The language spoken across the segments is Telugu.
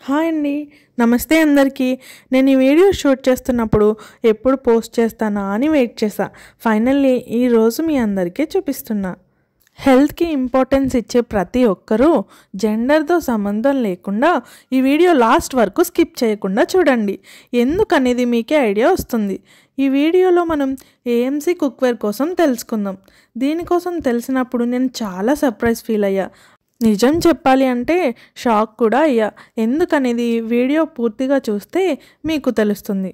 హాయ్ అండి. నమస్తే అందరికీ. నేను ఈ వీడియో షూట్ చేస్తున్నప్పుడు ఎప్పుడు పోస్ట్ చేస్తానా అని వెయిట్ చేశా. ఫైనల్లీ ఈరోజు మీ అందరికీ చూపిస్తున్నా. హెల్త్కి ఇంపార్టెన్స్ ఇచ్చే ప్రతి ఒక్కరూ జెండర్తో సంబంధం లేకుండా ఈ వీడియో లాస్ట్ వరకు స్కిప్ చేయకుండా చూడండి. ఎందుకనేది మీకే ఐడియా వస్తుంది. ఈ వీడియోలో మనం ఏఎంసీ కుక్వేర్ కోసం తెలుసుకుందాం. దీనికోసం తెలిసినప్పుడు నేను చాలా సర్ప్రైజ్ ఫీల్ అయ్యా. నిజం చెప్పాలి అంటే షాక్ కూడా అయ్యా. ఎందుకనేది వీడియో పూర్తిగా చూస్తే మీకు తెలుస్తుంది.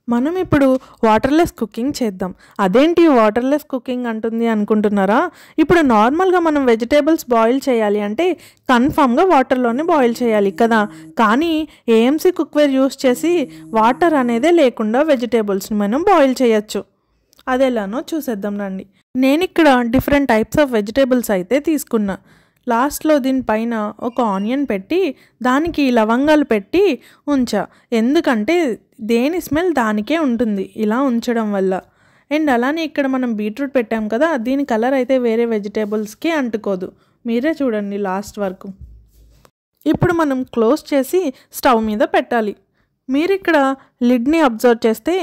మనం ఇప్పుడు వాటర్లెస్ కుకింగ్ చేద్దాం. అదేంటి వాటర్లెస్ కుకింగ్ అంటుంది అనుకుంటున్నారా? ఇప్పుడు నార్మల్గా మనం వెజిటేబుల్స్ బాయిల్ చేయాలి అంటే కన్ఫామ్గా వాటర్లోనే బాయిల్ చేయాలి కదా. కానీ ఏఎంసీ కుక్వేర్ యూస్ చేసి వాటర్ అనేదే లేకుండా వెజిటేబుల్స్ని మనం బాయిల్ చేయొచ్చు. అదెలానో చూసేద్దాం రండి. నేను ఇక్కడ డిఫరెంట్ టైప్స్ ఆఫ్ వెజిటేబుల్స్ అయితే తీసుకున్నా. లాస్ట్లో దీనిపైన ఒక ఆనియన్ పెట్టి దానికి లవంగాలు పెట్టి ఉంచా. ఎందుకంటే దేని స్మెల్ దానికే ఉంటుంది ఇలా ఉంచడం వల్ల. అండ్ అలానే ఇక్కడ మనం బీట్రూట్ పెట్టాం కదా, దీని కలర్ అయితే వేరే వెజిటేబుల్స్కి అంటుకోదు. మీరే చూడండి లాస్ట్ వరకు. ఇప్పుడు మనం క్లోజ్ చేసి స్టవ్ మీద పెట్టాలి. మీరు ఇక్కడ లిడ్ని అబ్జర్వ్ చేస్తే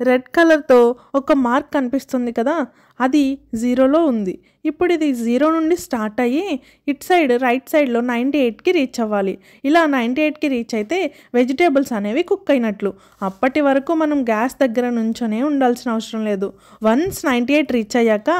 రెడ్ కలర్తో ఒక మార్క్ కనిపిస్తుంది కదా, అది 0లో ఉంది. ఇప్పుడు ఇది 0 నుండి స్టార్ట్ అయ్యి ఇట్ సైడ్ రైట్ సైడ్లో 98కి రీచ్ అవ్వాలి. ఇలా 98కి రీచ్ అయితే వెజిటేబుల్స్ అనేవి కుక్ అయినట్లు. అప్పటి వరకు మనం గ్యాస్ దగ్గర నుంచొనే ఉండాల్సిన అవసరం లేదు. వన్స్ 98 రీచ్ అయ్యాక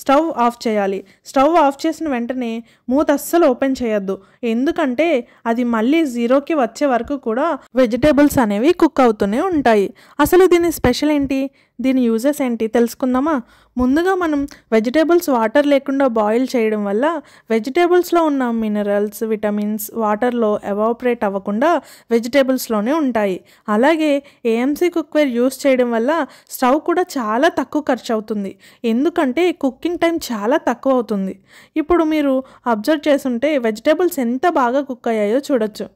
స్టవ్ ఆఫ్ చేయాలి. స్టవ్ ఆఫ్ చేసిన వెంటనే మూత అస్సలు ఓపెన్ చేయొద్దు. ఎందుకంటే అది మళ్ళీ 0కి వచ్చే వరకు కూడా వెజిటేబుల్స్ అనేవి కుక్ అవుతూనే ఉంటాయి. అసలు దీని స్పెషల్ ఏంటి, దీని యూజెస్ ఏంటి తెలుసుకుందామా? ముందుగా మనం వెజిటేబుల్స్ వాటర్ లేకుండా బాయిల్ చేయడం వల్ల వెజిటేబుల్స్లో ఉన్న మినరల్స్, విటమిన్స్ వాటర్లో ఎవాపరేట్ అవ్వకుండా వెజిటేబుల్స్లోనే ఉంటాయి. అలాగే ఏఎంసీ కుక్వేర్ యూస్ చేయడం వల్ల స్టవ్ కూడా చాలా తక్కువ ఖర్చు అవుతుంది. ఎందుకంటే కుకింగ్ టైం చాలా తక్కువ అవుతుంది. ఇప్పుడు మీరు అబ్జర్వ్ చేసుంటే వెజిటేబుల్స్ ఎంత బాగా కుక్ అయ్యాయో చూడొచ్చు.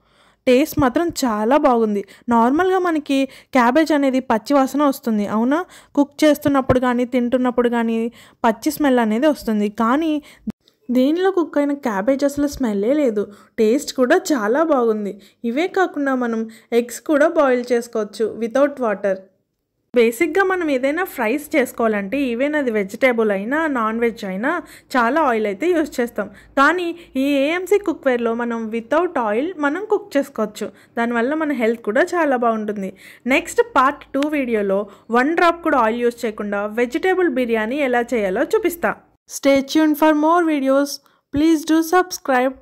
టేస్ట్ మాత్రం చాలా బాగుంది. నార్మల్గా మనకి క్యాబేజ్ అనేది పచ్చి వాసన వస్తుంది, అవునా? కుక్ చేస్తున్నప్పుడు కానీ తింటున్నప్పుడు కానీ పచ్చి స్మెల్ అనేది వస్తుంది. కానీ దీనిలో కుక్ అయిన క్యాబేజ్ అసలు స్మెల్లే లేదు. టేస్ట్ కూడా చాలా బాగుంది. ఇవే కాకుండా మనం ఎగ్స్ కూడా బాయిల్ చేసుకోవచ్చు వితౌట్ వాటర్. బేసిక్గా మనం ఏదైనా ఫ్రైస్ చేసుకోవాలంటే ఈవెన్ అది వెజిటేబుల్ అయినా నాన్ వెజ్ అయినా చాలా ఆయిల్ అయితే యూజ్ చేస్తాం. కానీ ఈ ఏఎంసీ కుక్వేర్లో మనం వితౌట్ ఆయిల్ మనం కుక్ చేసుకోవచ్చు. దానివల్ల మన హెల్త్ కూడా చాలా బాగుంటుంది. నెక్స్ట్ పార్ట్ 2 వీడియోలో 1 డ్రాప్ కూడా ఆయిల్ యూజ్ చేయకుండా వెజిటేబుల్ బిర్యానీ ఎలా చేయాలో చూపిస్తా. Stay tuned for more videos. Please do subscribe.